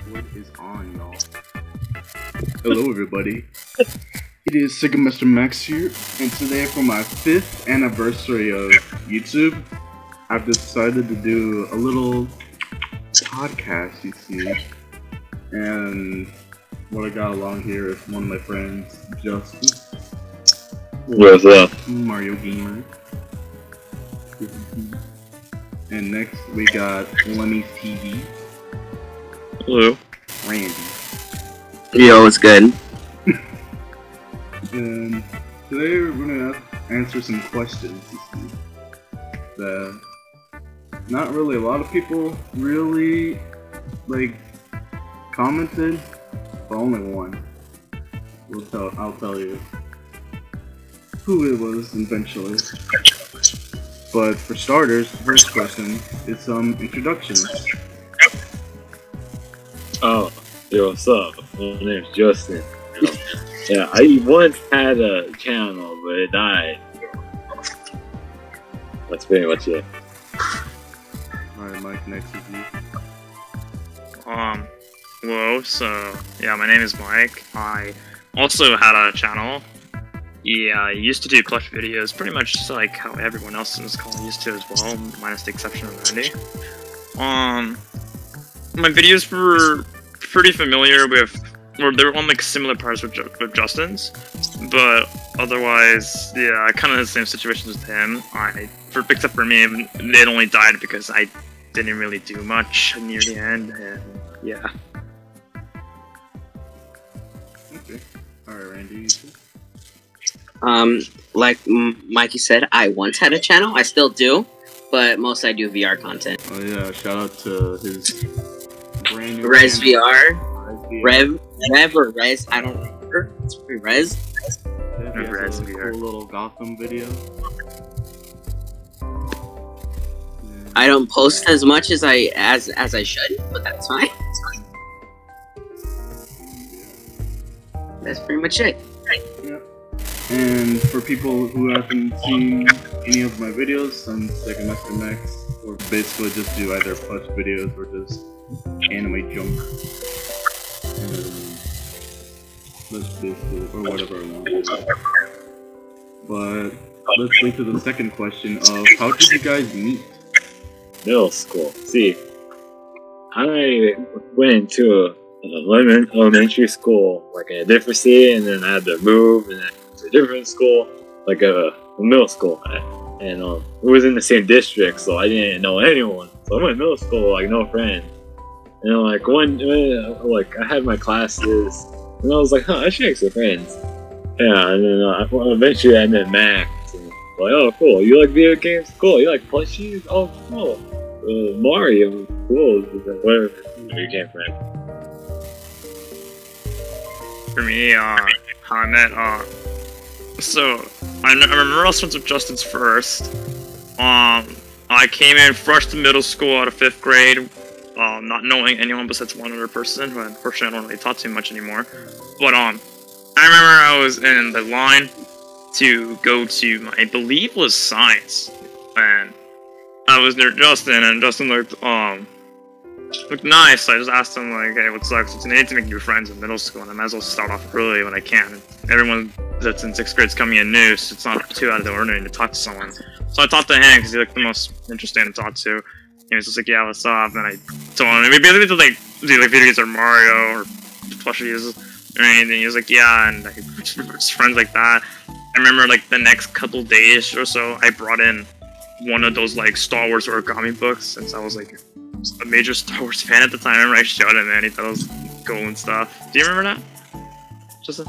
What is on, y'all? Hello, everybody. It is Sega Master Max here, and today for my 5th anniversary of YouTube, I've decided to do a little podcast, you see. And what I got along here is one of my friends, Justin. What's up? Mario Gamer. And next we got Lemmy's TV. Hello. Randy. Yo, it's good. And today we're gonna answer some questions, you see, that not really a lot of people really commented, but only one. I'll tell you who it was eventually. But for starters, the first question is some introductions. Oh, yo, what's up? My name's Justin. Yeah, I once had a channel, but it died. That's pretty much it. Alright, Mike, next is you. Hello, so, yeah, my name is Mike. I also had a channel. Yeah, I used to do plush videos, pretty much just like how everyone else in this call used to as well, minus the exception of Randy. My videos were pretty familiar with, or they were on like similar parts with Justin's, but otherwise, yeah, I kind of had the same situations with him. Except for me, it only died because I didn't really do much near the end, and yeah. Okay. Alright, Randy, you too? Like Mikey said, I once had a channel. I still do, but most I do VR content. Oh yeah, shout out to his brand new Res channel. VR, Rev or Res, I don't remember. It's pretty Res. Yeah, he has Res a VR. cool little Gotham video. I don't post as much as I should, but that's fine. That's pretty much it. Yeah. And for people who haven't seen any of my videos on Sega Master Max, or basically just do either plush videos or just anime junk. That's basically, or whatever I want. But let's go to the second question of how did you guys meet? Middle school. See, I went into an elementary school, like in a different city, and then I had to move, and then to a different school, like a middle school. And it was in the same district, so I didn't know anyone. So I went to middle school, like no friends. And like I had my classes, and I was like, huh, I should make some friends. Yeah, and then eventually I met Max. And like, oh, cool. You like video games? Cool. You like plushies? Oh, cool. Mario, cool. Whatever. You came from. For me, how I met, so, I remember I was friends with Justin's first. I came in fresh to middle school out of 5th grade, not knowing anyone besides one other person, who unfortunately I don't really talk to much anymore. But, I remember I was in the line to go to, I believe was science, and I was near Justin, and Justin looked nice. So I just asked him, like, hey, what's up? Since I need to make new friends in middle school, and I might as well start off early when I can. Everyone that's in 6th grade is coming in new, so it's not too out of the ordinary to talk to someone. So I talked to him, because he looked the most interesting to talk to. He was just like, yeah, what's up? And I told him, we basically did, like, video games or Mario, or plushies, or anything. He was like, yeah, and like, we're just friends like that. I remember, like, the next couple days or so, I brought in one of those, like, Star Wars origami books, since I was, like, a major Star Wars fan at the time. I remember I showed him, and he thought it was cool and stuff. Do you remember that? Justin?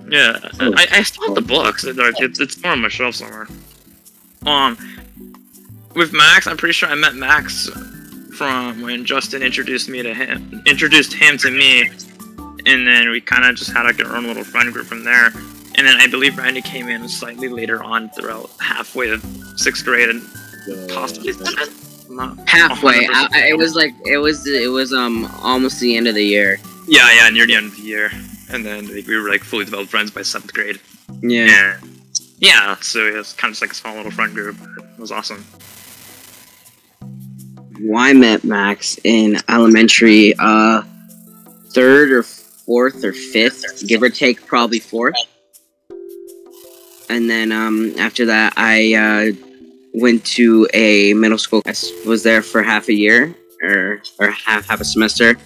Yeah. I still have the books. It's more on my shelf somewhere. With Max, I'm pretty sure I met Max from when Justin introduced him to me, and then we kind of just had like our own little friend group from there. And then I believe Randy came in slightly later on, throughout halfway of 6th grade, and possibly 7th. Not Halfway. It was almost the end of the year. Yeah, near the end of the year. And then we were like fully developed friends by 7th grade. Yeah. Yeah, so it was kind of just like a small little friend group. It was awesome. Well, I met Max in elementary, 3rd or 4th or 5th, give or take, probably 4th. And then after that, I went to a middle school. I was there for half a year, or half a semester.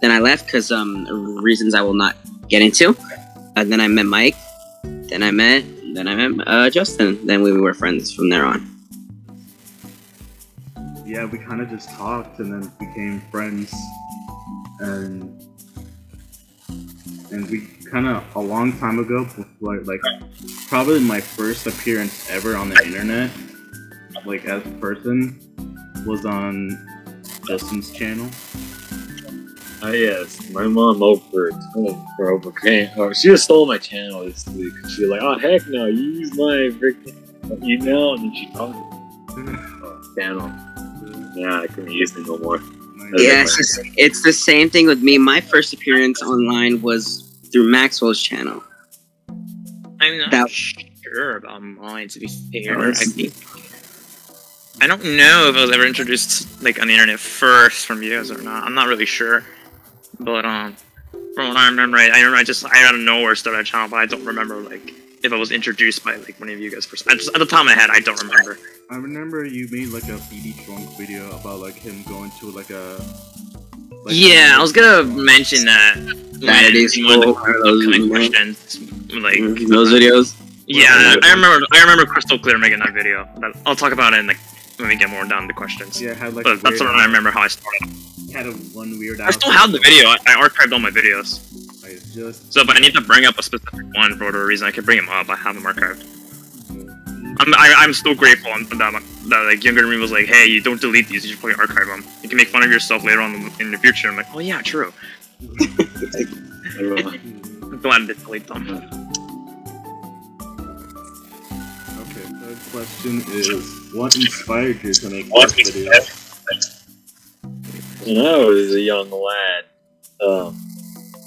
Then I left because reasons I will not get into. And then I met Mike. Then I met Justin. Then we were friends from there on. Yeah, we kind of just talked and then became friends, and we kind of a long time ago, like probably my first appearance ever on the internet, like as a person, was on Justin's channel. Yes, my mom overcame. Oh, she just stole my channel this week. She was like, "Oh heck no, you use my freaking email," and then she called it channel. Yeah, I couldn't use it no more. Yes, it's the same thing with me. My first appearance online was through Maxwell's channel. I'm not sure about mine, to be fair. I don't know if I was ever introduced like on the internet first from you guys or not. I'm not really sure. But from what I remember, I out of nowhere started a channel, but I don't remember like if I was introduced by like one of you guys first. At the top of my head, I don't remember. I remember you made like a BD Trunk video about like him going to like a. Like, yeah, I was gonna mention that. That is cool. Those questions, like those videos. Yeah, I remember crystal clear making that video. But I'll talk about it in like when we get more down to questions. Yeah, had like. But that's what I remember how I started. Had a one weird. I still have the video. I archived all my videos. Just. So if I need to bring up a specific one for whatever reason, I can bring them up. I have them archived. I'm still grateful that like younger me was like, hey, you don't delete these, you should probably archive them. You can make fun of yourself later on in the future. I'm like, oh yeah, true. I'm glad to delete them. Okay, third question is, what inspired you to make this video? When I was a young lad,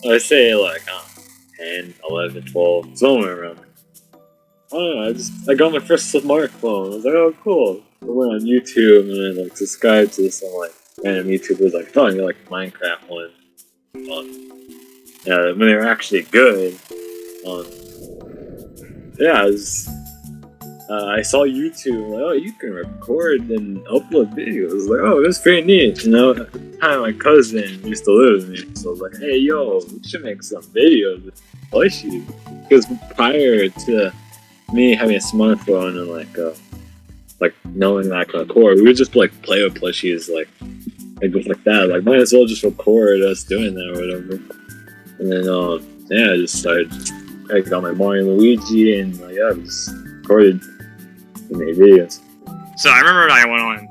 I say like 10, 11, 12, somewhere around there. I don't know, I got my first smartphone. I was like, oh cool. I went on YouTube and then like subscribed to some like random YouTubers like talking like Minecraft one. Yeah, when they were actually good. Yeah, I saw YouTube, like, oh, you can record and upload videos. Like, oh, that's pretty neat. You know, at the time my cousin used to live with me, so I was like, hey, yo, we should make some videos with plushies. Because prior to me having a smartphone and like knowing that I can record, we would just like play with plushies, like like that. Like, might as well just record us doing that or whatever. And then, yeah, I just started. I got my Mario and Luigi, and yeah, I just recorded and made videos. So I remember I went on.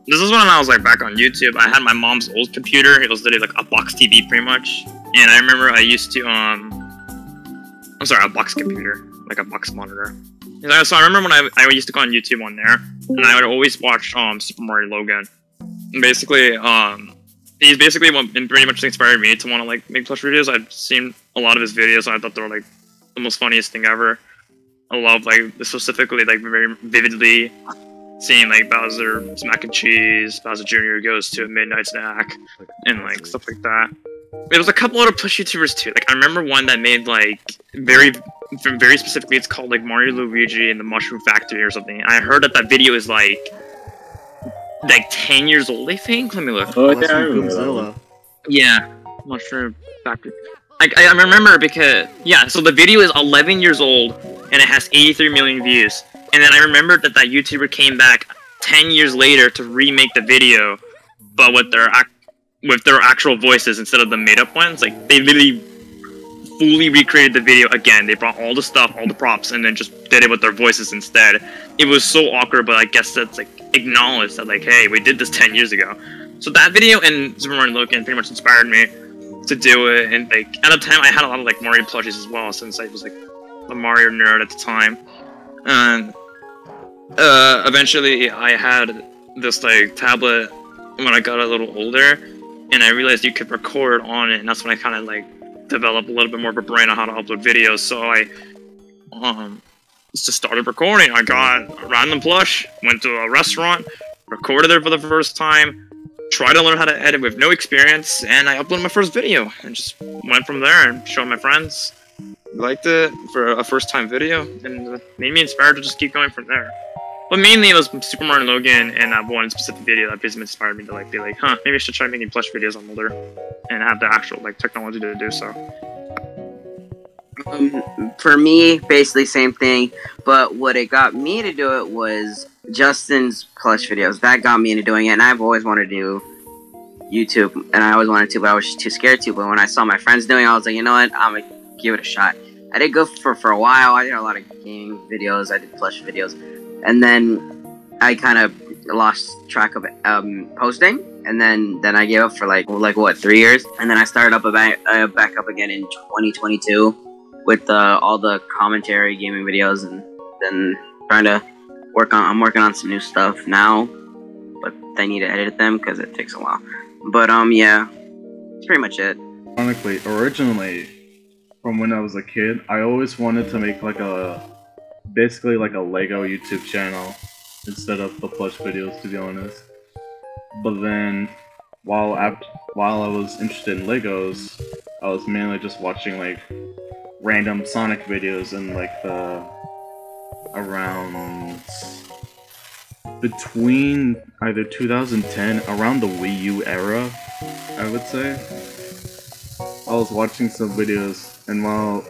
This is when I was like back on YouTube. I had my mom's old computer. It was literally like a box TV, pretty much. And I remember I used to I'm sorry, a box computer, like a box monitor. So I remember when I used to go on YouTube on there, and I would always watch Super Mario Logan. And basically, he's basically what pretty much inspired me to want to like make plush videos. I've seen a lot of his videos, and I thought they were like the most funniest thing ever. I love like specifically like very vividly seeing like Bowser's mac and cheese, Bowser Jr. goes to a midnight snack, and like stuff like that. There was a couple other plush YouTubers too. Like I remember one that made like very specifically, it's called like Mario Luigi and the Mushroom Factory or something. And I heard that video is like 10 years old, I think. Let me look. Oh, yeah, Goomzilla. Yeah, Mushroom Factory. I remember because, yeah, so the video is 11 years old, and it has 83 million views. And then I remembered that YouTuber came back 10 years later to remake the video, but with their actual voices instead of the made-up ones. Like, they literally fully recreated the video again. They brought all the stuff, all the props, and then just did it with their voices instead. It was so awkward, but I guess that's, like, acknowledged that, like, hey, we did this 10 years ago. So that video and Super Mario Logan pretty much inspired me to do it, and like at the time I had a lot of like Mario plushies as well, since I was like a Mario nerd at the time. And eventually I had this like tablet when I got a little older, and I realized you could record on it, and that's when I kind of like developed a little bit more of a brain on how to upload videos. So I just started recording. I got a random plush, went to a restaurant, recorded it for the first time, tried to learn how to edit with no experience, and I uploaded my first video, and just went from there and showed my friends. Liked it for a first-time video, and made me inspired to just keep going from there. But mainly it was Super Mario Logan and one specific video that basically inspired me to like be like, huh, maybe I should try making plush videos on older, and have the actual like technology to do so. For me, basically same thing, but what it got me to do it was Justin's plush videos. That got me into doing it, and I've always wanted to do YouTube, and I always wanted to, but I was just too scared to. But when I saw my friends doing it, I was like, you know what, I'm gonna give it a shot. I did go for a while. I did a lot of gaming videos, I did plush videos, and then I kind of lost track of posting, and then I gave up for like what, 3 years, and then I started up back up again in 2022 with all the commentary gaming videos, and then I'm working on some new stuff now, but I need to edit them because it takes a while. But yeah, that's pretty much it. Honestly, originally, from when I was a kid, I always wanted to make like basically like a Lego YouTube channel instead of the plush videos, to be honest. But then, while I was interested in Legos, I was mainly just watching like random Sonic videos in like around between either 2010, around the Wii U era, I would say. I was watching some videos, and while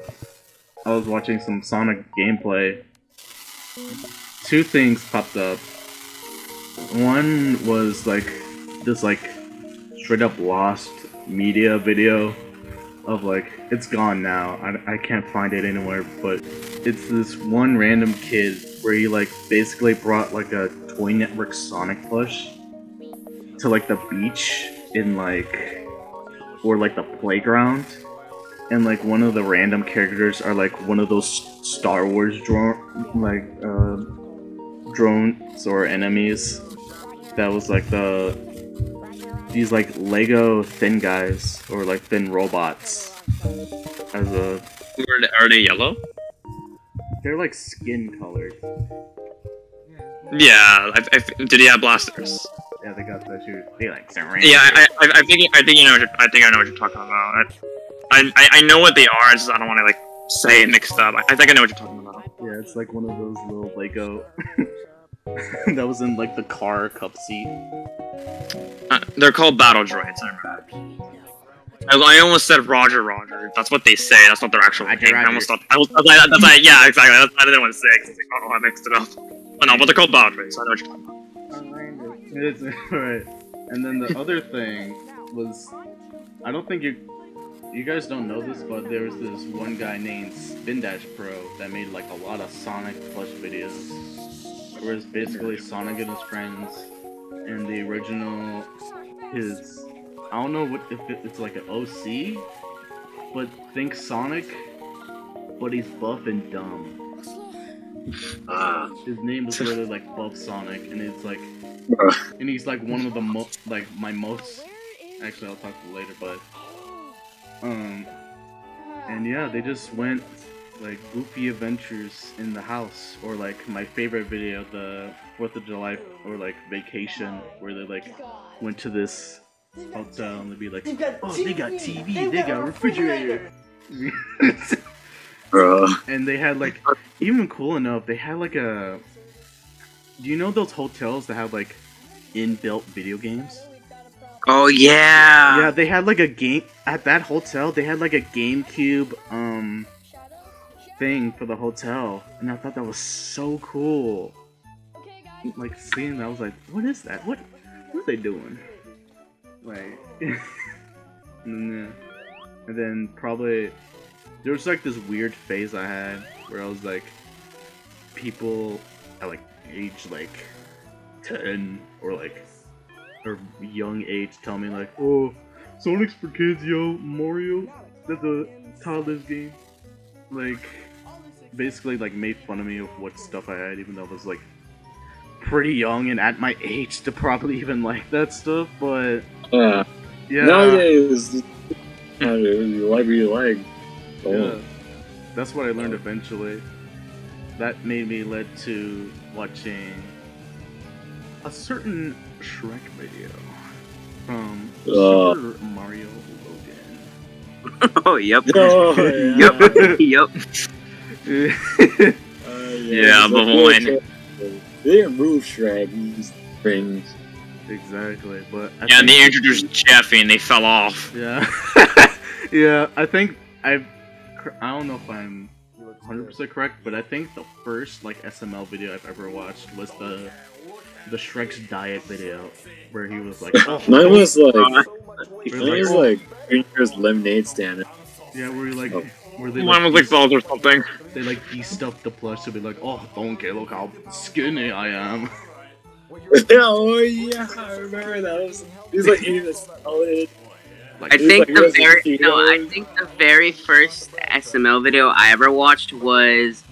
I was watching some Sonic gameplay, two things popped up. One was like this like straight up lost media video of like, it's gone now, I can't find it anywhere, but it's this one random kid where he like basically brought like a Toy Network Sonic plush to like the beach in like, or like the playground, and like one of the random characters are like one of those Star Wars drones or enemies that was like these like Lego thin guys, or like thin robots. Are they yellow? They're like skin colored. Yeah, did he have blasters? Yeah, they got that too. They like Yeah, I think you know. I think I know what you're talking about. I know what they are. I don't want to like say it mixed up. I think I know what you're talking about. Yeah, it's like one of those little Lego that was in like the car cup seat. They're called battle droids. I remember. I almost said Roger. That's what they say. That's not their actual name. I almost thought. Yeah, exactly. I didn't want to say it because I mixed it up. But no, but they're called battle droids. So I know what you're talking about. It's alright. And then the other thing was, I don't think you guys don't know this, but there was this one guy named Spin Dash Pro that made like a lot of Sonic plush videos, where it's basically Sonic and his friends, and the original, I don't know if it's like an OC, but think Sonic, but he's buff and dumb. His name was literally like Buff Sonic, and it's like, and he's like one of the most, actually I'll talk to you later, but, and yeah, they just went, like, goofy adventures in the house, or like, my favorite video, the 4th of July, or like, vacation, where they like, went to this hotel, and they'd be like, oh, they got TV, they got refrigerator. And they had like, even cool enough, they had like do you know those hotels that have like inbuilt video games? Oh yeah! Yeah, they had like a game, at that hotel, they had like a GameCube thing for the hotel, and I thought that was so cool. Like seeing that, I was like, what is that? What are they doing? Like, and then probably, there was like this weird phase I had where I was like, people at like age like 10 or young age tell me like, oh, Sonic's for kids, yo, Mario, that's a toddler's game. Like, basically like made fun of me of what stuff I had, even though I was like pretty young and at my age to probably even like that stuff, but yeah. Nowadays, you like what you like. Yeah, that's what I learned eventually. That made me led to watching a certain Shrek video from Oh. Super Mario Logan. Oh, yep. Oh, yeah. Yep. Yeah, it's but like, one. they didn't move Shrek. These things. Exactly, but I Yeah, think, they introduced Jeffy and they fell off. yeah, yeah. I think I don't know if I'm 100% correct, but I think the first like SML video I've ever watched was the Shrek's diet video, where he was like, oh, Mine was like, Junior's lemonade stand. yeah, where he like, where they Mine was like balls or something. they like de-stuffed the plush to be like, oh, donkey, look how skinny I am. Oh yeah, I remember that. He's like eating a salad. Like, I think like the Resident very Evil. I think the very first SML video I ever watched was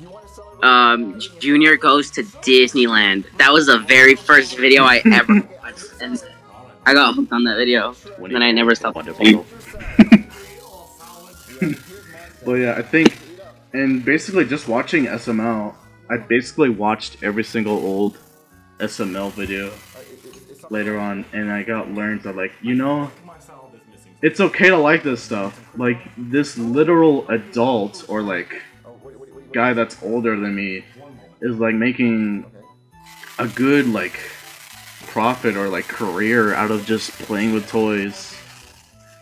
Junior goes to Disneyland. That was the very first video I ever watched, and I got hooked on that video, and then I never stopped. But yeah, I think, and basically just watching SML, I basically watched every single old SML video later on, and I got learned that, like, you know, it's okay to like this stuff. Like, this literal adult, or like, guy that's older than me, is like making a good, like, profit or like career out of just playing with toys.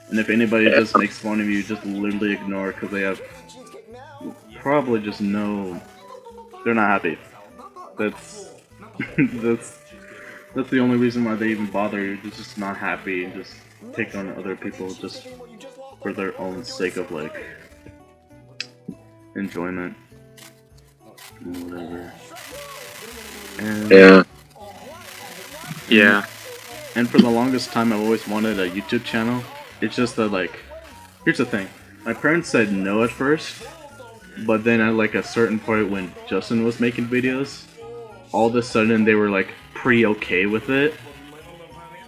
And if anybody just makes fun of you, just literally ignore, because they have probably just no, they're not happy. That's that's the only reason why they even bother. You're just not happy and just pick on other people just for their own sake of like enjoyment and whatever. And Yeah. And for the longest time, I've always wanted a YouTube channel. It's just that, like, here's the thing. My parents said no at first, but then at like a certain point when Justin was making videos, all of a sudden they were like pretty okay with it,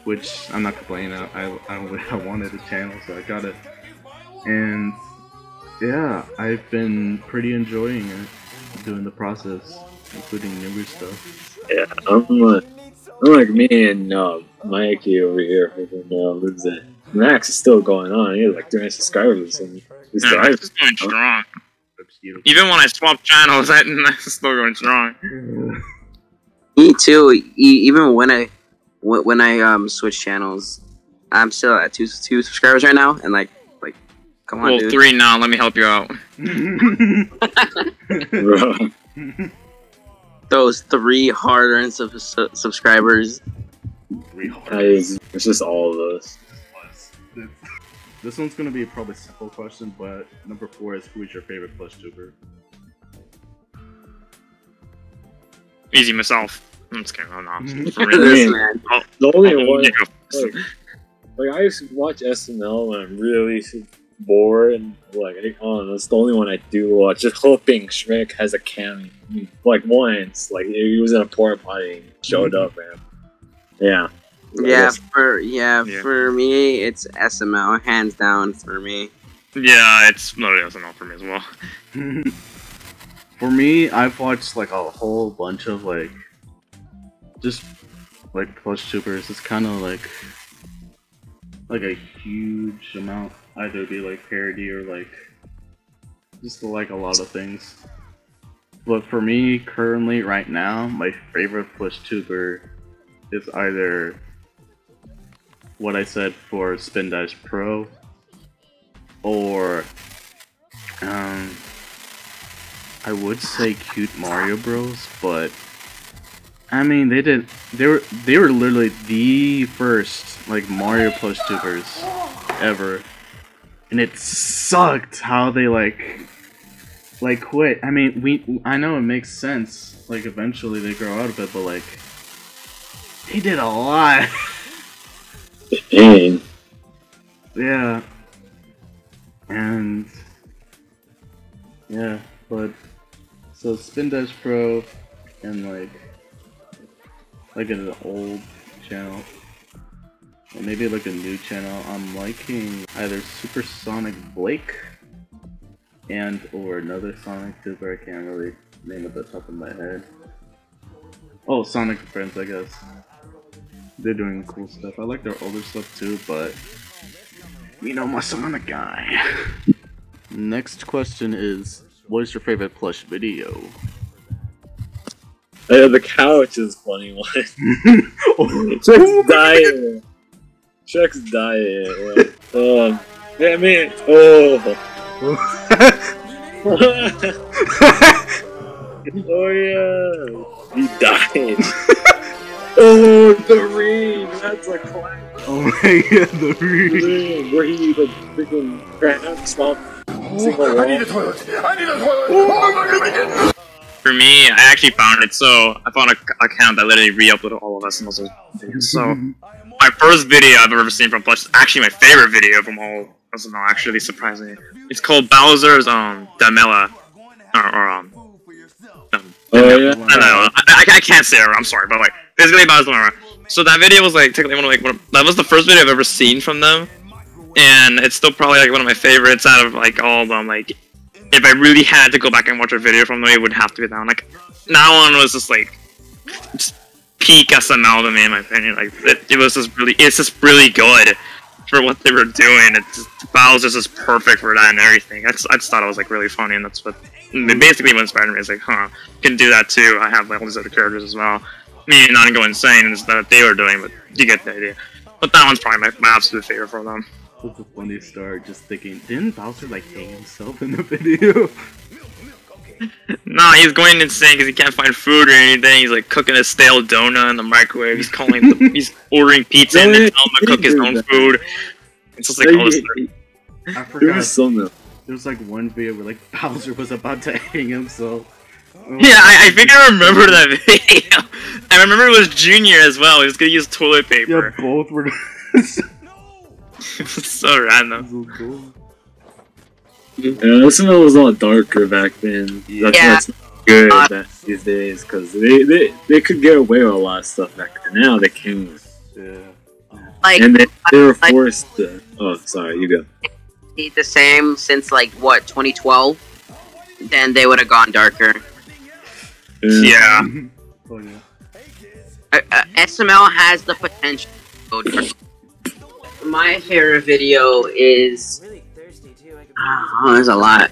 which I'm not complaining. I wanted a channel, so I got it. And yeah, I've been pretty enjoying it, doing the process, including newer stuff. Yeah, I'm like me and Mikey over here who lives at Max is still going on. He has like 300 subscribers and he's Yeah, thriving. it's going strong. Even when I swap channels, that's still going strong. Me too. Even when I switch channels, I'm still at two subscribers right now, and like come on, Well, dude. 3 now. Let me help you out. Bro. Those 3 hard-earned subscribers. It's just all of us. This one's gonna be probably a simple question, but number 4 is, who is your favorite plush tuber? Easy myself. I'm just kidding. I'm not. For I real. mean, Man. the only one, Yeah, like I used to watch SNL when I'm really bored, and like I don't know, it's the only one I do watch. Just hoping Shrek has a cameo, like once, like he was in a porta potty, and showed up, man. Yeah. Yeah, Yeah. for me, it's SML, hands down for me. Yeah, it's literally SNL for me as well. For me, I've watched like a whole bunch of like just like plush tubers. It's kind of like a huge amount. Either be like parody or like just like a lot of things. But for me, currently, right now, my favorite plush tuber is either what I said for Spin Dash Pro, or I would say Cute Mario Bros, but I mean they were literally the first like Mario plush tubers ever, and it sucked how they like quit. I mean I know it makes sense, like eventually they grow out of it, but like they did a lot. Dang. Yeah. And yeah, but so Spin Dash Pro and like an old channel, or maybe like a new channel, I'm liking either Supersonic Blake and or another Sonic tuber. I can't really name it off the top of my head. Oh, Sonic Friends, I guess. They're doing cool stuff. I like their older stuff too, but you know, my Sonic guy. Next question is, what is your favorite plush video? The couch is a funny one. Chuck's dying. Chuck's dying. Yeah, man. Oh. Oh yeah. He died. Oh, the ring. That's a classic. Oh my god, the ring. Where he like freaking crashed off. I need a toilet. I need a toilet. Oh my god. For me, I actually found it, so I found an account that literally re-uploaded all of SML's videos. So, my first video I've ever seen from Plush is actually my favorite video from all of SML, actually, surprisingly. It's called Bowser's, Damela. Oh, yeah. I can't say it, I'm sorry, but like, basically Bowser's Damela. So that video was like, technically that was the first video I've ever seen from them. And it's still probably like one of my favorites out of like all of them, like, if I really had to go back and watch a video from them, it would have to be that one. Like, that one was just like, just peak SML to me, in my opinion. Like, it's just really good for what they were doing. It's just, Bowser's just perfect for that and everything. I just thought it was like really funny, and that's what basically what inspired me. Is like, huh, can do that too. I have like all these other characters as well. Maybe not go insane and that they were doing, but you get the idea. But that one's probably my absolute favorite from them. That's a funny start, just thinking, didn't Bowser like hang himself in the video? Nah, he's going insane because he can't find food or anything. He's like cooking a stale donut in the microwave. He's he's ordering pizza and then telling him to cook his own food. It's just like all this stuff. I forgot. There was like one video where like Bowser was about to hang himself. Oh, yeah, I think I remember that video. I remember it was Junior as well. He was gonna use toilet paper. Yeah, both were. It was so random. So cool. Yeah, this one was a lot darker back then. That's not good these days, because they could get away with a lot of stuff back then. Now they can't. Yeah. Like, and they were forced to. Oh, sorry, you go. The same since like what 2012. Then they would have gone darker. Yeah. Oh yeah. SML has the potential to go darker. My favorite video is there's a lot.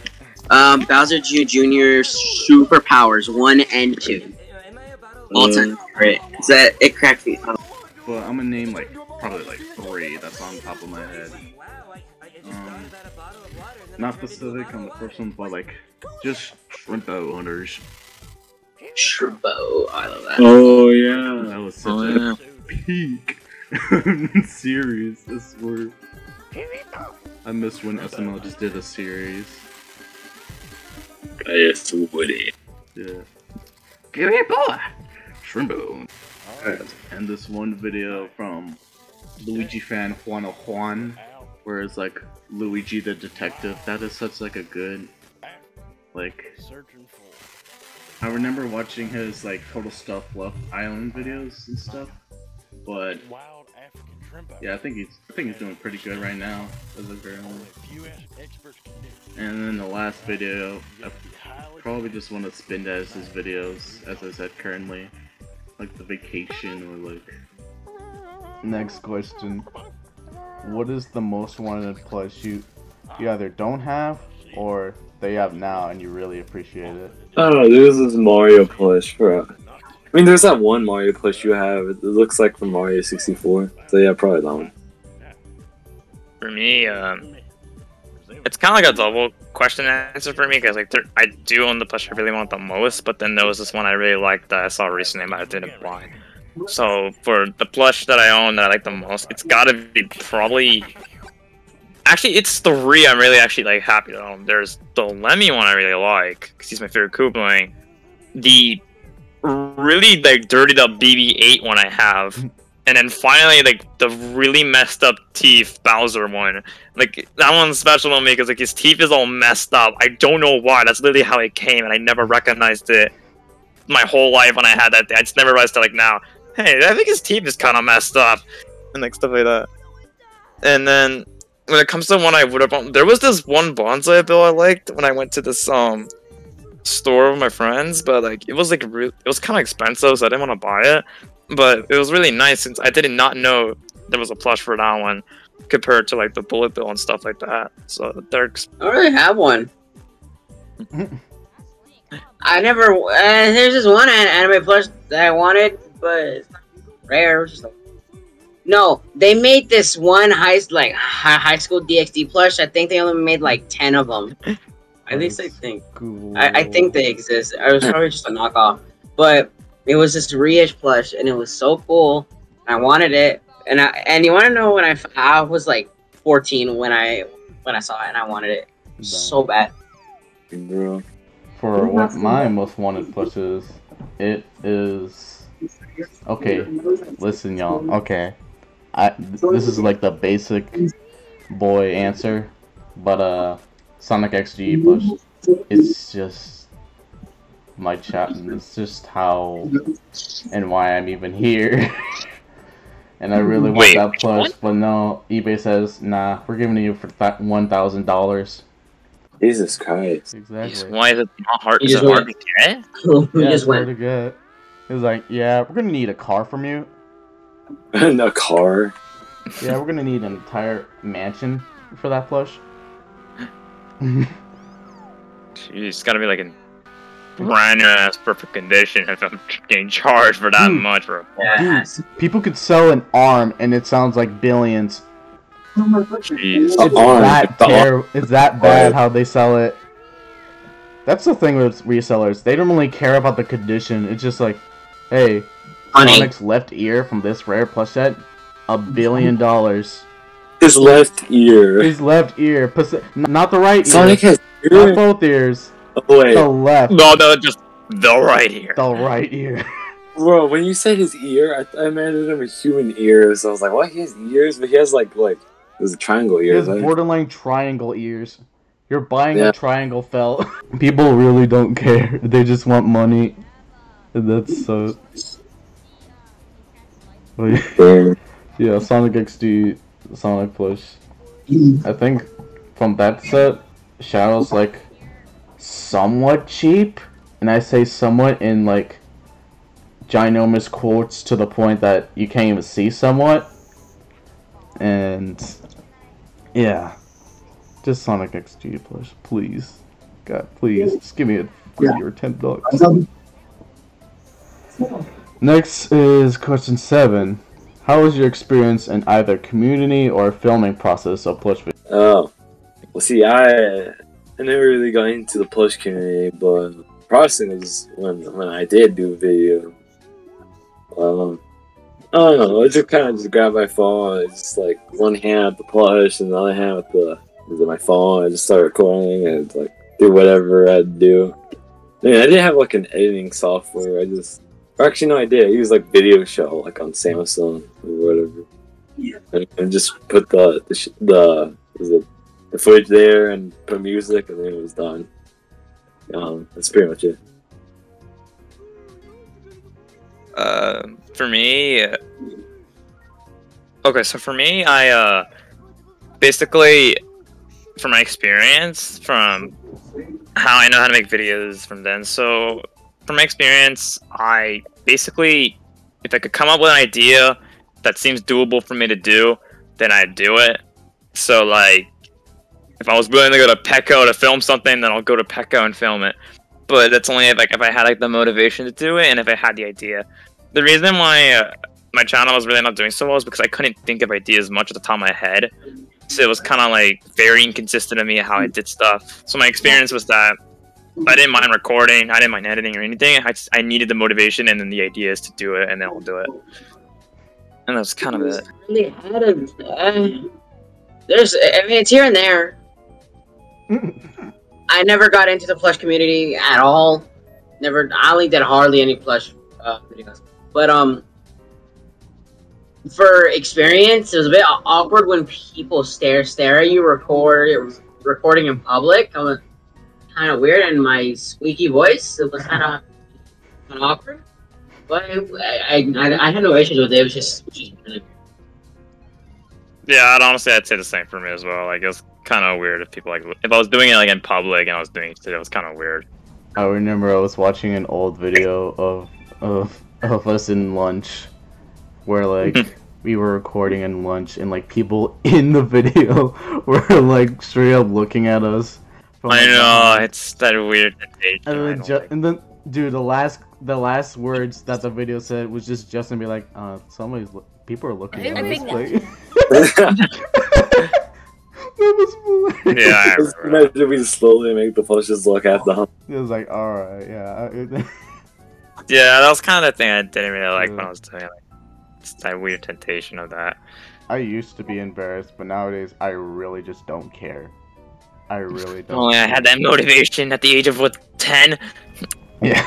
Bowser Jr. Superpowers 1 and 2. All time favorite. It cracked me up. Well, I'm gonna name like probably like 3 that's on top of my head. Not specific on the first one, but like just Shrimpo Hunters. Shrimpo, I love that. Oh yeah, that was such a peak series. I swear. I miss when SML just did a series. Yes, Woody. Yeah. Give me a boy! Shrimpo. And this one video from Luigi fan Juan, where it's like Luigi the detective. That is such like a good, like, I remember watching his like Total Stuff Left Island videos and stuff, but yeah, I think he's doing pretty good right now as a girl. And then the last video, I probably just want to spin as his videos, as I said currently, like the vacation or like. Next question: what is the most wanted plush you either don't have or they have now and you really appreciate it? Oh, there's this Mario plush, bro. I mean, there's that one Mario plush you have. It looks like from Mario 64. So yeah, probably that one. For me, it's kind of like a double question answer for me, because like I do own the plush I really want the most, but then there was this one I really liked that I saw recently but I didn't buy. So for the plush that I own that I like the most, it's gotta be probably... Actually, it's 3 I'm really actually like happy to own. There's the Lemmy one I really like, because he's my favorite Koopaling. The really like dirtied up BB-8 one I have. And then finally, like, the really messed up teeth Bowser one. Like, that one's special to me because, like, his teeth is all messed up. I don't know why. That's literally how it came, and I never recognized it my whole life when I had that. I just never realized it, like, now. Hey, I think his teeth is kind of messed up. And, like, stuff like that. And then, when it comes to one I would have... There was this one bonsai bill I liked when I went to this, store with my friends, but like it was like it was kind of expensive, so I didn't want to buy it. But it was really nice since I did not know there was a plush for that one compared to like the bullet bill and stuff like that. So they're I don't really have one. I never. There's this one anime plush that I wanted, but it's not rare. It's just like, no, they made this one high school DxD plush. I think they only made like 10 of them. At least I think. Cool. I think they exist. It was probably just a knockoff, but it was this reish plush, and it was so cool. I wanted it, and you want to know when I was like 14 when I saw it, and I wanted it so bad. Bro. For what my most wanted plush is, it is okay. Listen, y'all. Okay, this is like the basic boy answer, but Sonic XG plush. It's just my chat. It's just how and why I'm even here. And I really want that plush, but no. eBay says, nah, we're giving it you for $1,000. Jesus Christ. Exactly. Why is it not hard? Is it hard to get? Yeah, it's hard to get. It was like, yeah, we're gonna need a car from you. A car? Yeah, we're gonna need an entire mansion for that plush. Jeez, it's gotta be like in brand new ass perfect condition if I'm getting charged for that much for a plush. Dude, people could sell an arm and it sounds like billions. Jeez. It's that bad how they sell it. That's the thing with resellers. They don't really care about the condition. It's just like, hey, Sonic's left ear from this rare plush set, $1 billion. His left ear. His left ear. Not the right ear. Sonic has ear. Not both ears. Oh, wait. The left. No, just the right ear. The right ear. Bro, when you said his ear, I imagined him with human ears. So I was like, what? He has ears? But he has like there's a triangle ears. He has borderline triangle ears. You're buying a triangle felt. People really don't care. They just want money. And that's so... Yeah, Sonic XD, Sonic plush. I think from that set, Shadow's like somewhat cheap. And I say somewhat in like ginormous quotes to the point that you can't even see somewhat. And yeah, just Sonic XG plush, please. God, please, just give me a $50 or $10. Next is question 7. How was your experience in either community or filming process of plush videos? Oh, well, see, I never really got into the plush community, but processing is when I did do a video. I don't know. I just kind of grabbed my phone. It's just like one hand with the plush and the other hand with my phone. I just started recording and like do whatever I had to do. I didn't have like an editing software. Actually, no, I did. I used like Video Show, like on Samsung or whatever. Yeah. And just put the footage there and put music, and then it was done. That's pretty much it. For me, okay, so for me, I basically, from my experience, from how I know how to make videos from then, so from my experience, I basically, if I could come up with an idea that seems doable for me to do, then I'd do it. So like, if I was willing to go to Petco to film something, then I'll go to Petco and film it. But that's only if I had like the motivation to do it and if I had the idea. The reason why my channel was really not doing so well is because I couldn't think of ideas much at the top of my head. So it was kind of like very inconsistent of me how I did stuff. So my experience was that I didn't mind recording, I didn't mind editing or anything. I needed the motivation and then the ideas to do it, and then I'll do it. And that's kind of it. Really had it's here and there. I never got into the plush community at all. I only did hardly any plush videos. But for experience, it was a bit awkward when people stare at you recording in public. I was kind of weird, and my squeaky voice, it was kind of awkward. But I had no issues with it. It was just really... Yeah, I'd say the same for me as well. Like, it was kind of weird if people if I was doing it like in public and I was doing it, it was kind of weird. I remember I was watching an old video of us in lunch, where like we were recording in lunch, and like people in the video were like straight up looking at us. I know, it's that weird. And then, dude, the last words that the video said was just Justin be like, people are looking at us. Like, that was hilarious. Yeah, I remember. Imagine we slowly make the plushes look at them. It was like, alright, yeah. Yeah, that was kind of the thing I didn't really like when I was doing it. Like, it's that weird temptation of that. I used to be embarrassed, but nowadays I really just don't care. I really don't. Only I had that motivation at the age of, what, 10? Yeah.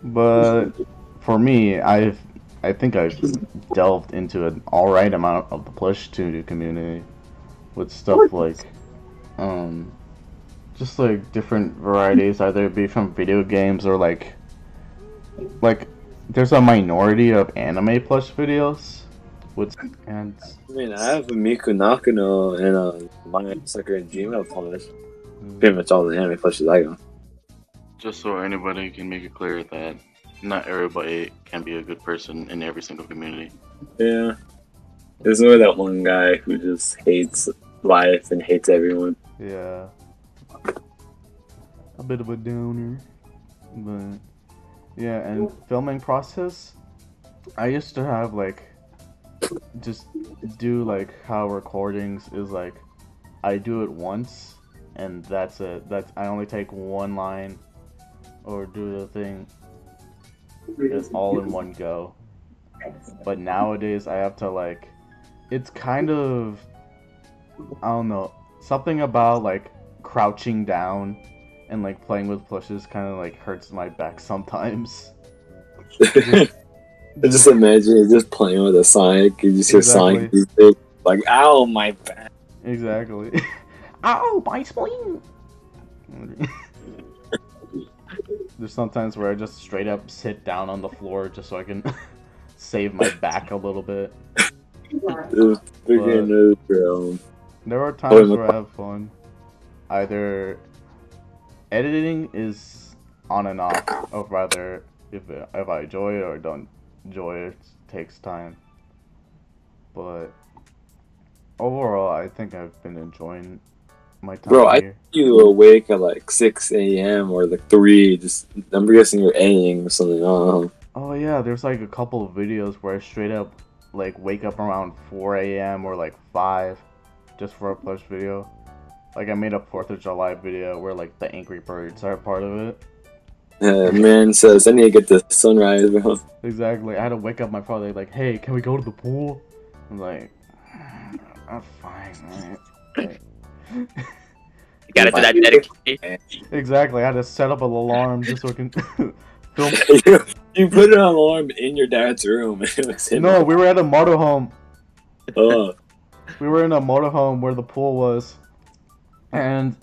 But for me, I think I've delved into an alright amount of the plush 2D community with stuff like, just like different varieties, either it be from video games or like there's a minority of anime plush videos. And I mean, I have a Miku Nakano and a My Sucker and Gmail plush. Pretty much all the anime plushes I got. just so anybody can make it clear that not everybody can be a good person in every single community. Yeah. There's always that one guy who just hates life and hates everyone. Yeah. A bit of a downer. But yeah, and filming process, I used to have like just do like how recordings is like I do it once and that's it. I only take one line or do the thing. It's all in one go. But nowadays I have to like, it's kind of, I don't know, something about like crouching down and like playing with plushes kind of like hurts my back sometimes. Just imagine you're just playing with a Sonic, you just hear Sonic music, like, ow, my back. Exactly. Ow, my spleen! There's sometimes where I just straight up sit down on the floor just so I can save my back a little bit. There are times where I have fun. Either editing is on and off, or rather, if I enjoy it or don't enjoy it, it takes time. But overall, I think I've been enjoying my time Bro, here. I see you awake at like 6 a.m. or like 3, just, I'm guessing you're editing or something, I don't know. Oh yeah, there's like a couple of videos where I straight up like wake up around 4 a.m. or like 5 just for a plush video. Like I made a 4th of July video where like the Angry Birds are part of it. Man says, I need to get the sunrise, bro. Exactly. I had to wake up my father like, hey, can we go to the pool? I'm like, I'm fine, man. You got it to that dedication. Exactly. I had to set up an alarm just so I can film. You put an alarm in your dad's room. No, we were at a motorhome. Oh. We were in a motorhome where the pool was, and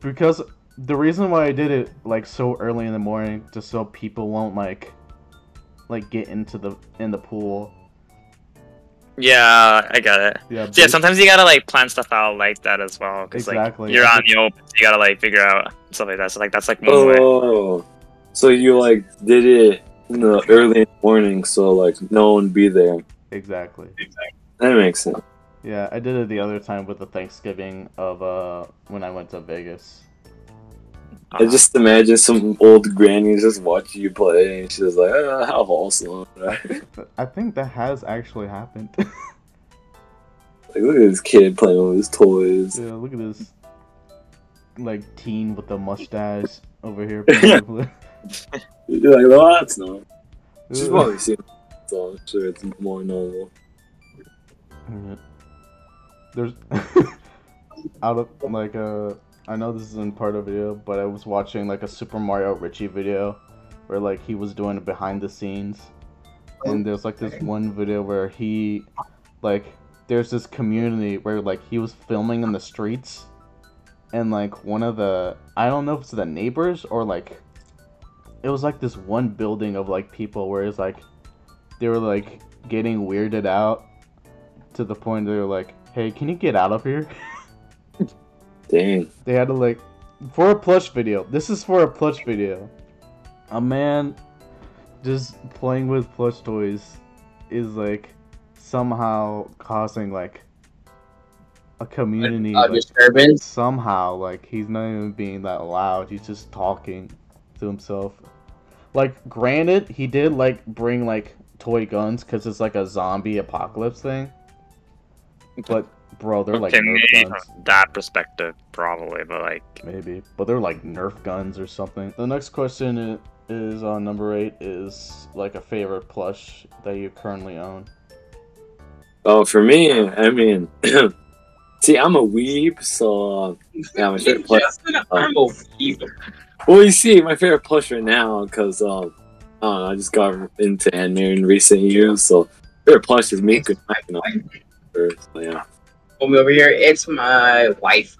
because the reason why I did it like so early in the morning, just so people won't like get into the pool. Yeah, I got it. Yeah, So yeah, sometimes you gotta like plan stuff out like that as well, because Exactly. like you're on the open, so you gotta like figure out stuff like that. So like that's like one way. Oh. So you like did it in the early morning, so like no one be there. Exactly. That makes sense. Yeah, I did it the other time with the Thanksgiving of when I went to Vegas. I just imagine some old granny just watching you play, and she's like, how wholesome. I think that has actually happened. Like, look at this kid playing with his toys. Yeah, look at this like teen with the mustache over here. Playing You're like, oh, that's not. She's probably seen it, so I'm sure it's more normal. There's out of like I know this isn't part of the video, but I was watching like a Super Mario Richie video where like he was doing it behind the scenes, and there's like this one video where he like there's this community where like he was filming in the streets, and like one of the, I don't know if it's the neighbors or like it was like this one building of like people where it's like they were like getting weirded out to the point they were like, hey, can you get out of here? Dang. They had to like, for a plush video. This is for a plush video. A man just playing with plush toys is like somehow causing like a community like, disturbance. somehow like he's not even being that loud. He's just talking to himself. Like, granted, he did like bring like toy guns because it's like a zombie apocalypse thing. But bro, they're like Nerf maybe guns. from that perspective, probably, but like Maybe, but they're like Nerf guns or something. The next question is on number 8 is like a favorite plush that you currently own. Oh, for me, I mean, see, I'm a weeb, so yeah, my favorite plush. I'm a weeb. Well, you see, my favorite plush right now, because I don't know, I just got into anime in recent years, so favorite plush is me. So, yeah. Over here, it's my wife.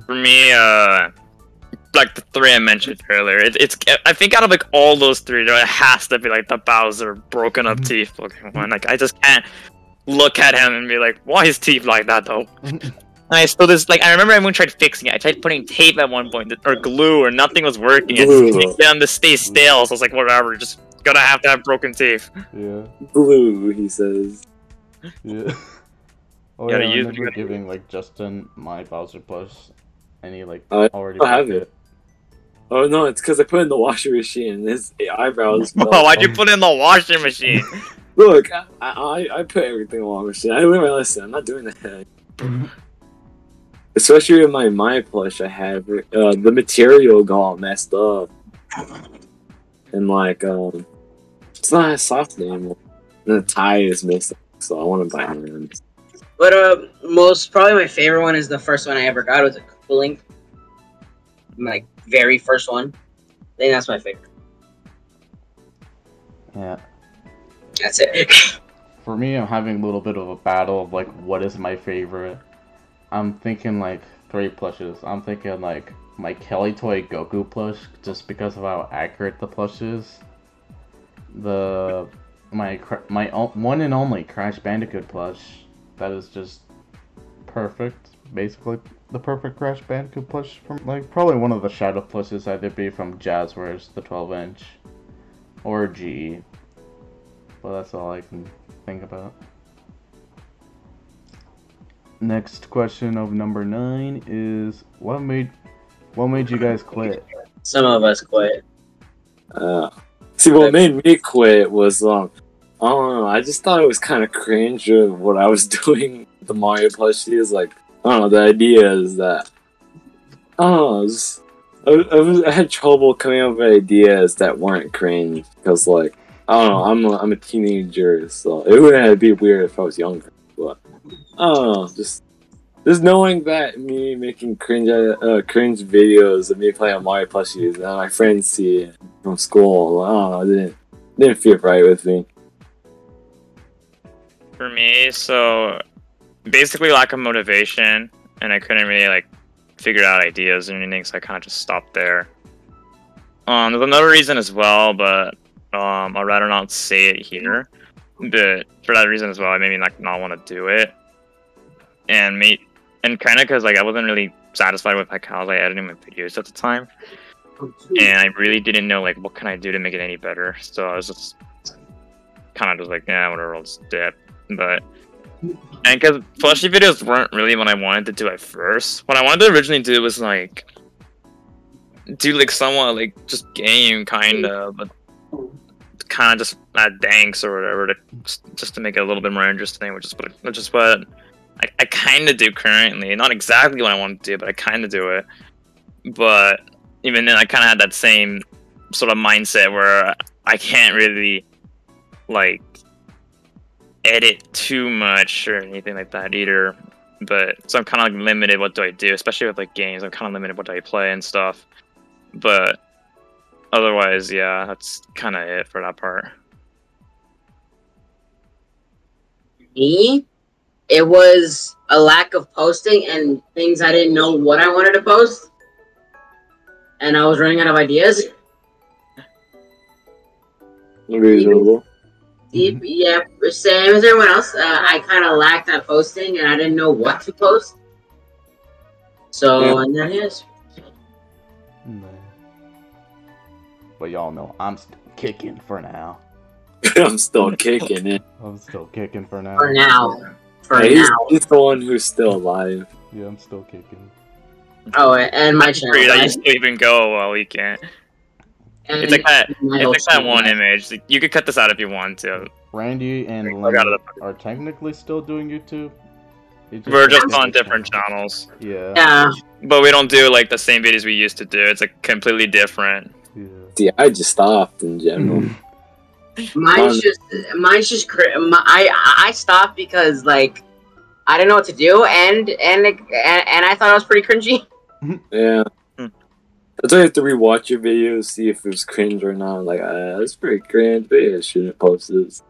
for me, like the 3 I mentioned earlier, it's I think out of like all those 3, there has to be like the Bowser broken up teeth looking one. Like I just can't look at him and be like, why his teeth like that though? And I still this like I remember everyone tried fixing it. I tried putting tape at one point or glue or nothing was working. Glue. And take them to stay stale. So I was like, whatever, just gonna have to have broken teeth. Yeah. Blue, he says. Yeah. Oh Gotta yeah, I use remember it. giving like Justin my Bowser plush, and he like I already don't have picked it. Oh no, it's because I put it in the washing machine and his eyebrows. Why'd you put it in the washing machine? Look, I put everything in the washing machine. I learned my lesson. I'm not doing that. Especially with my plush I have, the material got all messed up. And like, it's not as soft anymore. And the tie is missing, so I want to buy new ones. But probably my favorite one is the first one I ever got. It was a cooling, like very first one. I think that's my favorite. Yeah. That's it. For me, I'm having a little bit of a battle of like what is my favorite. I'm thinking like 3 plushes. I'm thinking like my Kelly Toy Goku plush, just because of how accurate the plush is. My one and only Crash Bandicoot plush, that is just perfect. Basically, the perfect Crash Bandicoot plush from like probably one of the shadow plushes, either be from Jazzwares, the 12-inch, or GE. But that's all I can think about. Next question of number 9 is what made you guys quit? Some of us quit. See, what made me quit was I don't know. I just thought it was kind of cringe of what I was doing. The Mario plushies, like I don't know. The idea is that I don't know. I had trouble coming up with ideas that weren't cringe because, like, I don't know. I'm a teenager, so it would be weird if I was younger. But I don't know. Just knowing that me making cringe videos of me playing Mario plushies and my friends see it from school, I don't know. It didn't feel right with me. For me, so basically lack of motivation, and I couldn't really like figure out ideas or anything, so I kind of just stopped there. There's another reason as well, but I'd rather not say it here. But for that reason as well, I made me like not want to do it, and kind of because like I wasn't really satisfied with like how I was editing my videos at the time, and I really didn't know like what can I do to make it any better. So I was just kind of just like, yeah, whatever, I'll just dip. But and because plushie videos weren't really what I wanted to do at first. What I wanted to originally do was like do like somewhat like just game kind of, but kind of just add danks or whatever just to make it a little bit more interesting, which is what I kind of do currently. Not exactly what I want to do, but I kind of do it. But even then, I kind of had that same sort of mindset where I can't really like edit too much or anything like that either. But so I'm kind of like limited. What do I do? Especially with like games, I'm kind of limited. What do I play and stuff. But otherwise, yeah, that's kind of it for that part. Me? It was a lack of posting and things I didn't know what I wanted to post. And I was running out of ideas. Reasonable. Yeah, same as everyone else. I kind of lacked on posting and I didn't know what to post. So, and there he is. But y'all know I'm still kicking for now. I'm still kicking it. I'm still kicking for now. For now. For Hey, now. he's the one who's still alive. Yeah, I'm still kicking. Oh, and my channel. That you still even go while we can't. It's like that. It's like that one image. Like, you could cut this out if you want to. Randy and Like, Lynn are technically still doing YouTube. We're just on different channels. Yeah. Yeah. But we don't do like the same videos we used to do. It's like completely different. Yeah. See, I just stopped in general. Mine's just I stopped because like I didn't know what to do and I thought it was pretty cringy. Yeah. That's why I have to rewatch your videos, see if it was cringe or not. Like, that's pretty cringe, but yeah, I shouldn't post this.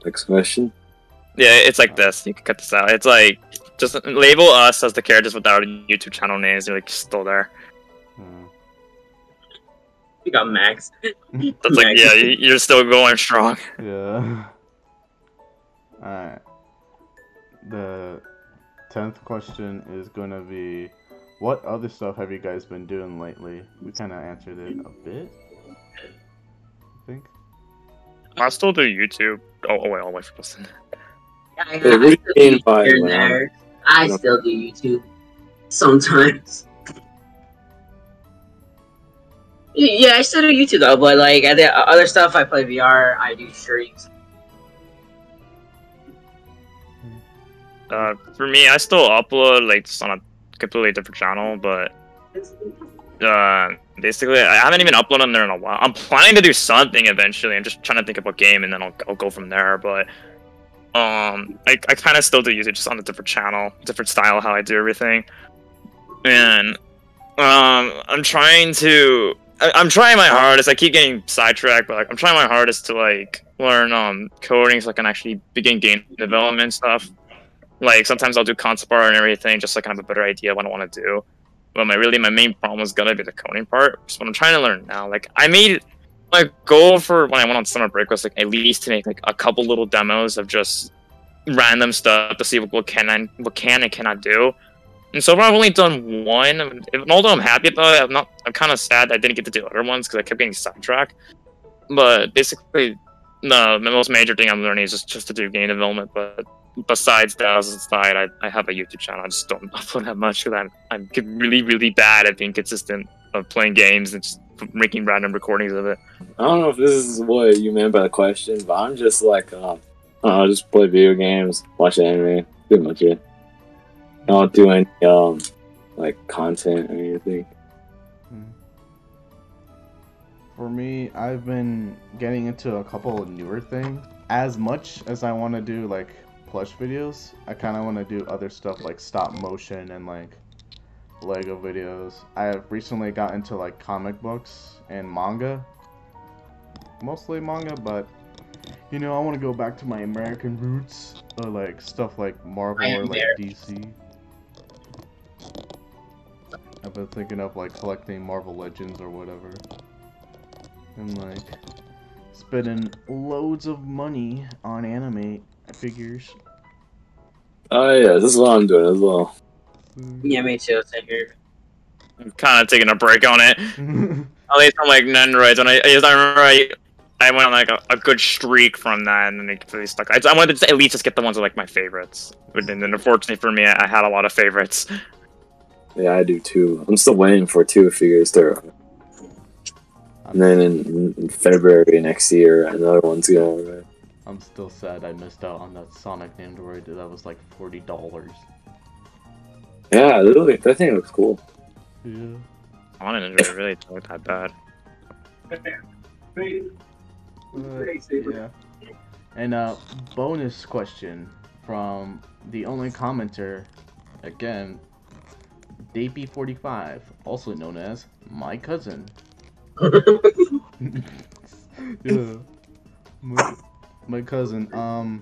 Next question. Yeah, it's like this. You can cut this out. It's like just label us as the characters without YouTube channel names. You're like still there. You got Max. That's like yeah, you're still going strong. Yeah. Alright. The 10th question is gonna be, what other stuff have you guys been doing lately? We kind of answered it a bit, I think. I still do YouTube. Oh wait, I'll wait for this. I still do YouTube here and there. I still do YouTube sometimes. Yeah, I still do YouTube though, but like the other stuff, I play VR. I do streams. For me, I still upload like just on a completely different channel, but basically, I haven't even uploaded on there in a while. I'm planning to do something eventually. I'm just trying to think of what game, and then I'll go from there. But I kind of still do use it just on a different channel, different style how I do everything, and I'm trying my hardest. I keep getting sidetracked, but like, I'm trying my hardest to like learn coding so I can actually begin game development stuff. Like sometimes I'll do concept art and everything just so I can have a better idea of what I want to do. But my main problem is gonna be the coding part. So what I'm trying to learn now, like I made my goal for when I went on summer break was like at least to make like a couple little demos of just random stuff to see what can and cannot do. And so far I've only done one. And although I'm happy about it, I'm kind of sad I didn't get to do other ones because I kept getting sidetracked. But basically, the most major thing I'm learning is just to do game development. But besides that, aside, I have a YouTube channel. I just don't upload that much because I'm really, really bad at being consistent of playing games and just making random recordings of it. I don't know if this is what you meant by the question, but I'm just like, I just play video games, watch anime, pretty much it. I don't do any, like, content or anything. For me, I've been getting into a couple of newer things. As much as I want to do, like, plush videos, I kind of want to do other stuff like stop motion and like Lego videos. I have recently got into like comic books and manga, mostly manga, but you know, I want to go back to my American roots, like stuff like Marvel or like DC. I've been thinking of like collecting Marvel Legends or whatever, and like spending loads of money on anime figures. Oh yeah, this is what I'm doing as well. Yeah, me too. Same here. I'm kind of taking a break on it. At least I'm like Nendoroids, and I remember I went on like a good streak from that, and then it completely stuck. I wanted to at least just get the ones that like my favorites. But then unfortunately for me, I had a lot of favorites. Yeah, I do too. I'm still waiting for 2 figures to. And then in February next year, another one's going to arrive. I'm still sad I missed out on that Sonic Android that was like $40. Yeah, literally, that thing looks cool. Yeah. I wanted to really don't look that bad. Yeah. And bonus question from the only commenter, again, Dapey45, also known as my cousin. Yeah. My cousin, I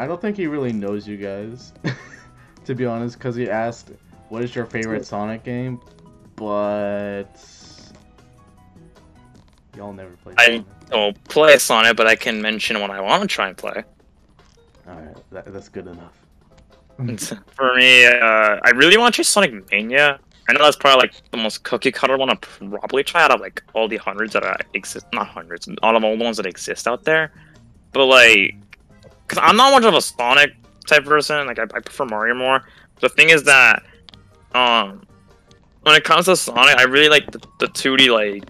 don't think he really knows you guys, to be honest, because he asked, what is your favorite Sonic game? But y'all never played Sonic. I don't play Sonic, but I can mention what I want to try and play. That's good enough. For me, I really want to try Sonic Mania. I know that's probably like the most cookie cutter one I'll probably try out of like all the hundreds that exist. Not hundreds, all of all the ones that exist out there. But like, cause I'm not much of a Sonic type person. Like I prefer Mario more. The thing is that, when it comes to Sonic, I really like the 2D like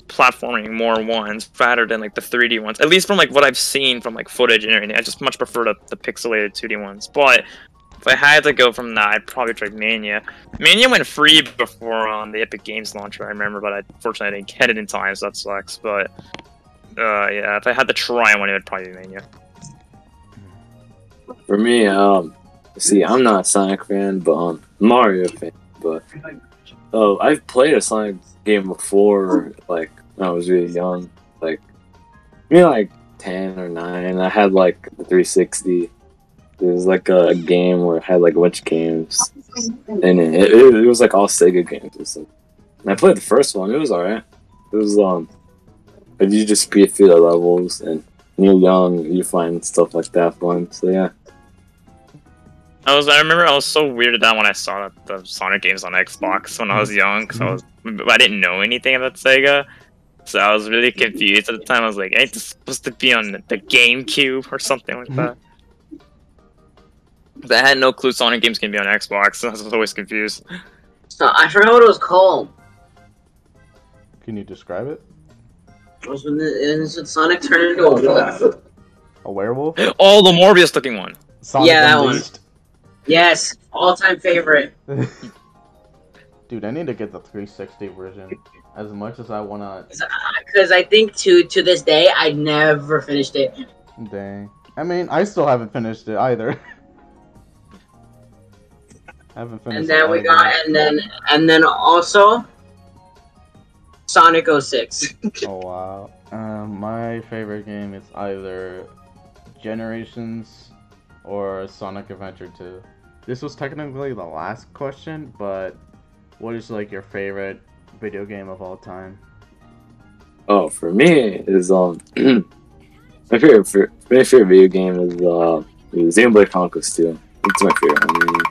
platforming more ones rather than like the 3D ones. At least from like what I've seen from like footage and everything, I just much prefer the pixelated 2D ones. But if I had to go from that, I'd probably try Mania. Mania went free before the Epic Games launcher, I remember, but unfortunately I didn't get it in time, so that sucks. But yeah, if I had to try one, it would probably be Mania. For me, see, I'm not a Sonic fan, but Mario fan. But I've played a Sonic game before, like when I was really young, like maybe like 10 or 9. I had like the 360. There was like a game where it had like a bunch of games, and it was like all Sega games and stuff. And I played the first one. It was alright. It was but you just speed through the levels, and when you're young, you find stuff like that fun. So yeah. I remember I was so weirded out when I saw the Sonic games on Xbox when I was young, because I didn't know anything about Sega. So I was really confused at the time. I was like, ain't this supposed to be on the GameCube or something like that? I had no clue Sonic games can be on Xbox, so I was always confused. So I forgot what it was called. Can you describe it? It was when Sonic turned into a wolf. A werewolf? Oh, the Morbius looking one. Sonic Yeah, that Unleashed? one. Yes, all-time favorite. Dude, I need to get the 360 version. As much as I wanna. Because I think to this day I never finished it. Dang. I mean, I still haven't finished it either. Haven't finished. And then we got, and then also Sonic 06. Oh wow. My favorite game is either Generations or Sonic Adventure 2. This was technically the last question, but what is like your favorite video game of all time? Oh, for me is my favorite video game is Xenoblade Chronicles 2. It's my favorite one.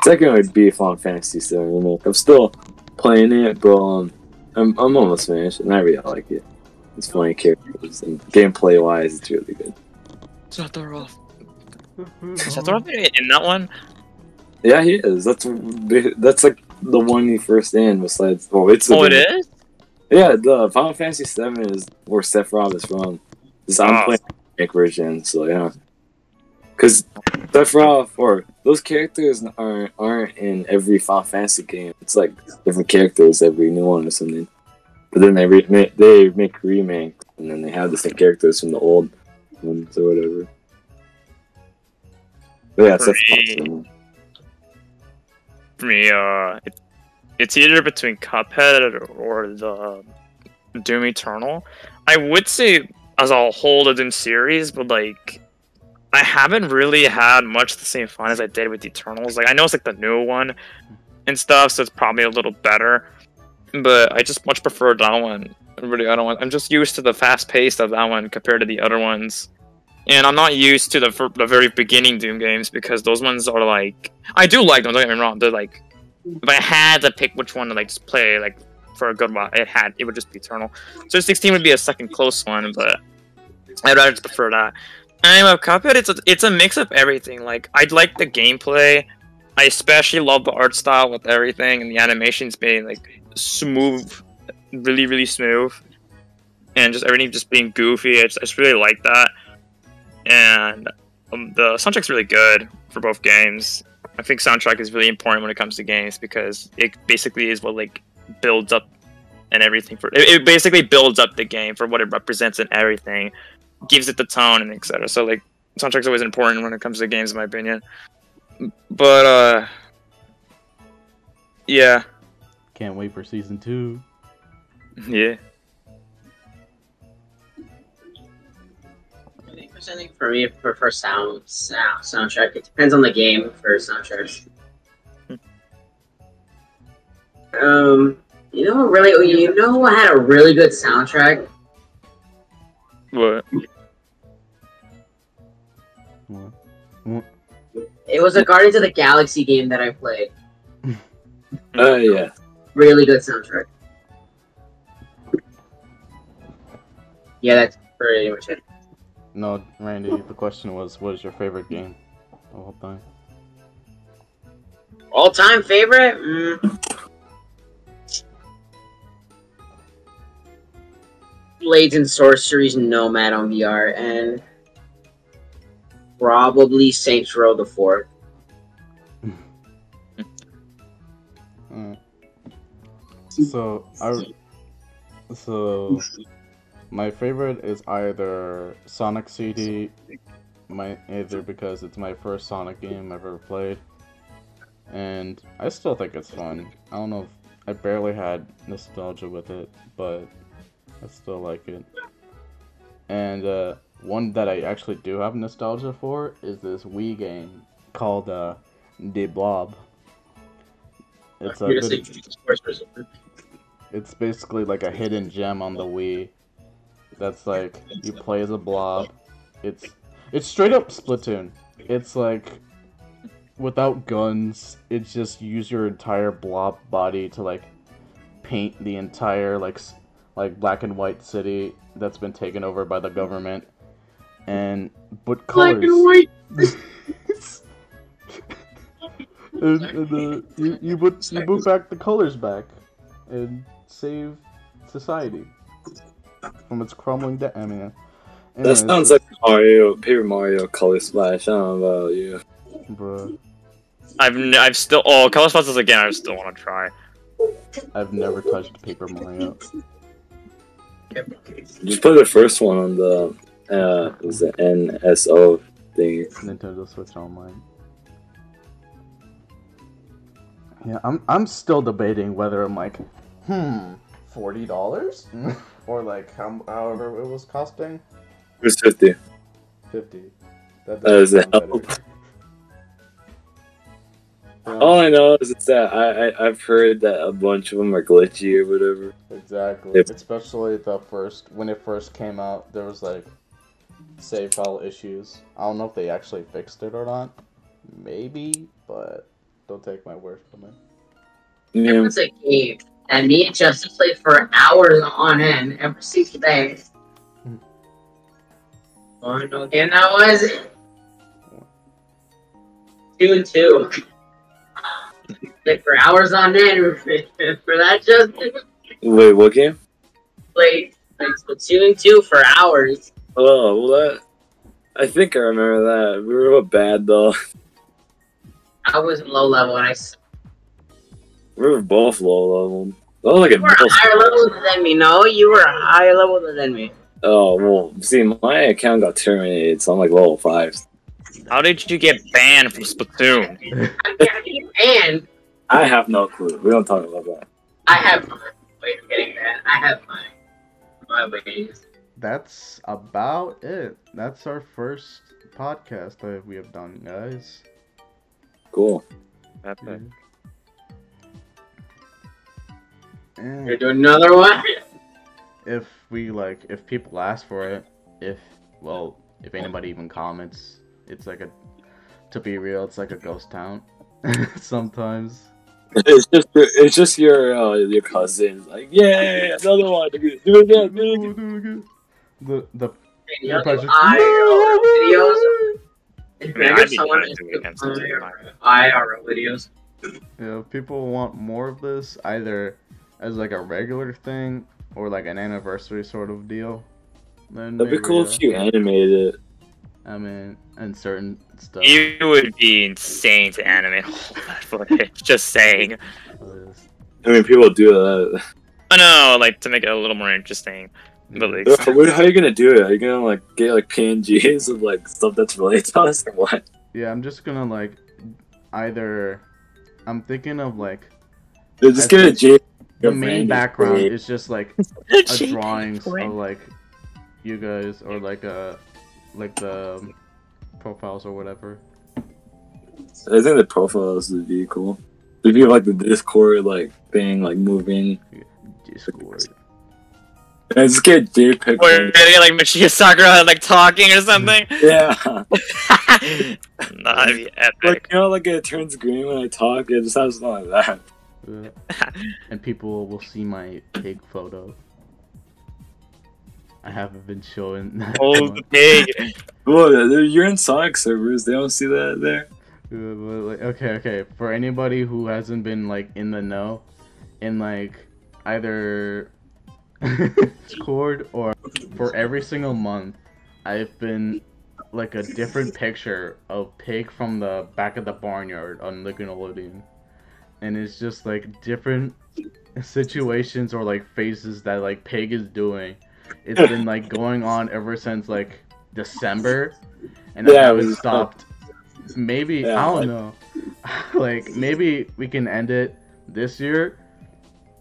Second would be Final Fantasy VII Remake. I'm still playing it, but I'm almost finished, and I really like it. It's funny characters, and gameplay wise, it's really good. Satoru. Is Satoru in that one? Yeah, he is. That's like the one he first in. Besides, it is. Yeah, the Final Fantasy VII is where Sephiroth is from. I'm playing the remake version, so yeah. Because Sephiroth, or those characters aren't in every Final Fantasy game. It's like different characters every new one or something. But then they make remakes, and then they have the same characters from the old ones or whatever. But yeah, for me, it's either between Cuphead or the Doom Eternal. I would say as a whole the Doom series, but like I haven't really had much the same fun as I did with Eternals. Like I know it's like the new one and stuff, so it's probably a little better. But I just much prefer that one. I'm just used to the fast pace of that one compared to the other ones. And I'm not used to the very beginning Doom games, because those ones are like, I do like them, don't get me wrong. They're like, if I had to pick which one to like just play like for a good while, it would just be Eternal. So 16 would be a second close one, but I'd rather just prefer that. And with Cuphead, it's a mix of everything. Like I like the gameplay. I especially love the art style with everything, and the animations being like smooth, really really smooth, and just everything just being goofy. I just really like that. And the soundtrack's really good for both games. I think soundtrack is really important when it comes to games, because it basically is what like builds up and everything for it basically builds up the game for what it represents and everything, gives it the tone and etc. So like soundtrack's always important when it comes to games, in my opinion. But yeah. Can't wait for season 2. Yeah. I think for me, I prefer soundtrack. It depends on the game for soundtracks. You know what had a really good soundtrack? What? It was a Guardians of the Galaxy game that I played. Yeah. Really good soundtrack. Yeah, that's pretty much it. No, Randy, the question was, what is your favorite game of all time? All-time favorite? Blades and Sorceries Nomad on VR, and probably Saints Row the 4th. So my favorite is either Sonic CD, either because it's my first Sonic game I've ever played, and I still think it's fun. I don't know if I barely had nostalgia with it, but I still like it. And one that I actually do have nostalgia for is this Wii game called The Blob. It's basically like a hidden gem on the Wii. That's like you play as a blob. It's straight up Splatoon. It's like without guns. It's just use your entire blob body to like paint the entire like black and white city that's been taken over by the government. And but colors. Black and white. You put back the colors back and save society from its crumbling down. I mean, that sounds like Paper Mario Color Splash. I don't know about you, bro. I've still Color Splash is again. I still want to try. I've never touched Paper Mario. Just play the first one on the the NSO thing. Nintendo Switch Online. Yeah, I'm still debating whether I'm like, $40? Or like however it was costing. It was 50. 50. That is a help. All I know is that I've heard that a bunch of them are glitchy or whatever. Exactly. Especially when it first came out, there was like save file issues. I don't know if they actually fixed it or not. Maybe, but don't take my word from it. There was a game that me and Justin played for hours on end every single day. Oh, no, again, that was 2 and 2. Played for hours on end for that, Justin. Wait, what game? Played 2 and 2 for hours. Oh, well, I think I remember that. We were bad though. I was low level and We were both low level. Oh, like you were higher level than me, no? You were higher level than me. Oh, well, see, my account got terminated, so I'm like level 5. How did you get banned from Splatoon? And I have no clue. We don't talk about that. I have my way of getting that. I have my ways. That's about it. That's our first podcast that we have done, guys. Cool. You're doing another one? If people ask for it, if anybody even comments, it's like to be real, it's like a ghost town. Sometimes. It's just your cousins, like, yeah, another one, do it again. The videos. I'd be trying to do it against IRL videos. Yeah, people want more of this, either as like a regular thing or like an anniversary sort of deal. Then that'd be cool if you animated it. I mean, and certain stuff. It would be insane to animate all that footage. Just saying. I mean, people do that. I know, like to make it a little more interesting. But like, how are you gonna do it? Are you gonna like get like PNGs of like stuff that's related to us or what? Yeah, I'm just gonna like I'm thinking of like they're just gonna the main background is just like a drawings of like you guys or like the profiles or whatever. I think the profiles would be cool. If you have like the Discord like thing like moving. Discord. I just get JPEG. Or you get like Michia Sakura like talking or something. Yeah. That'd be epic. Like, you know, like it turns green when I talk. It just has something like that. And people will see my pig photo. I haven't been showing that. Oh, the pig. Well, you're in Sonic servers. They don't see that there. But like, okay. For anybody who hasn't been like in the know, in like either Discord or for every single month, I've been like a different picture of Pig from the back of the barnyard on Nickelodeon, and it's just like different situations or like phases that like Pig is doing. It's been like going on ever since like December, and I haven't stopped. Maybe I don't know. Like maybe we can end it this year,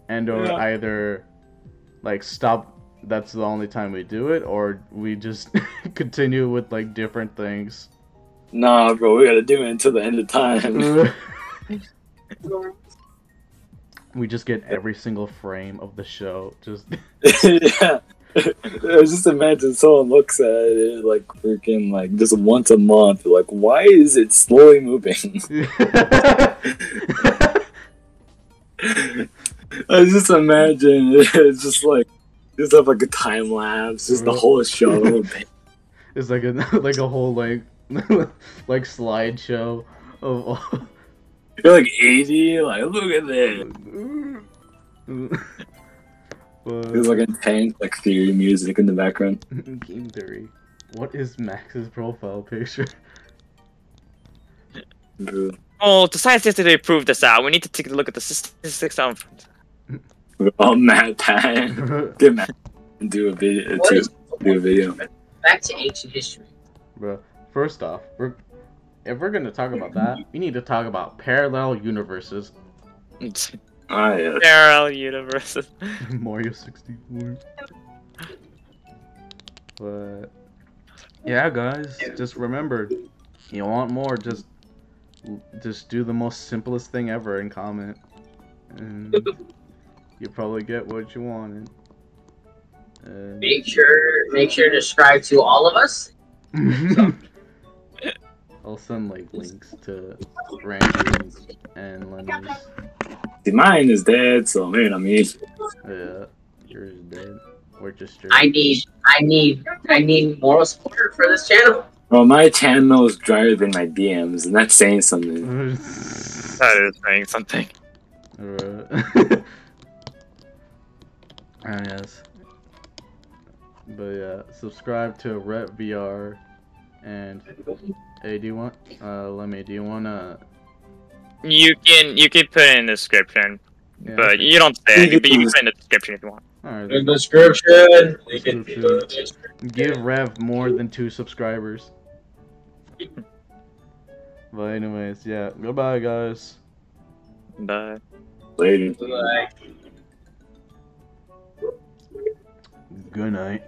and or either like stop. That's the only time we do it, or we just continue with like different things. Nah, bro, we gotta do it until the end of time. We just get every single frame of the show. Just Yeah. I just imagine someone looks at it like freaking like just once a month. Like, why is it slowly moving? I just imagine it's just like just have like a time lapse, just the whole show. It's like a whole like like slideshow of all. You're like 80. Like, look at that. There's like intense like theory music in the background. Game theory. What is Max's profile picture? Oh, to scientifically prove this out, we need to take a look at the statistics on. Oh, Matt time. Get Matt and do a video. Do a video. Back to ancient history. Bro, first off, if we're gonna talk about that, we need to talk about parallel universes. Ah, yeah. Parallel universes. Mario 64. But yeah, guys, just remember, you want more, just do the most simplest thing ever and comment, and you'll probably get what you wanted. And Make sure to subscribe to all of us. I'll send like links to Randy's and Lenny's. See, mine is dead, so maybe not me. Yeah, yours is dead. We're just I need moral support for this channel. Well, my channel is drier than my DMs, and that's saying something. That is saying something. Yes. But yeah, subscribe to Rep VR, and hey, do you want You can put it in the description, yeah, but you don't say it, but you can put it in the description if you want. Alright, In the description. give Rev more than 2 subscribers. But anyways, yeah, goodbye guys. Bye. Later. Bye. Good night.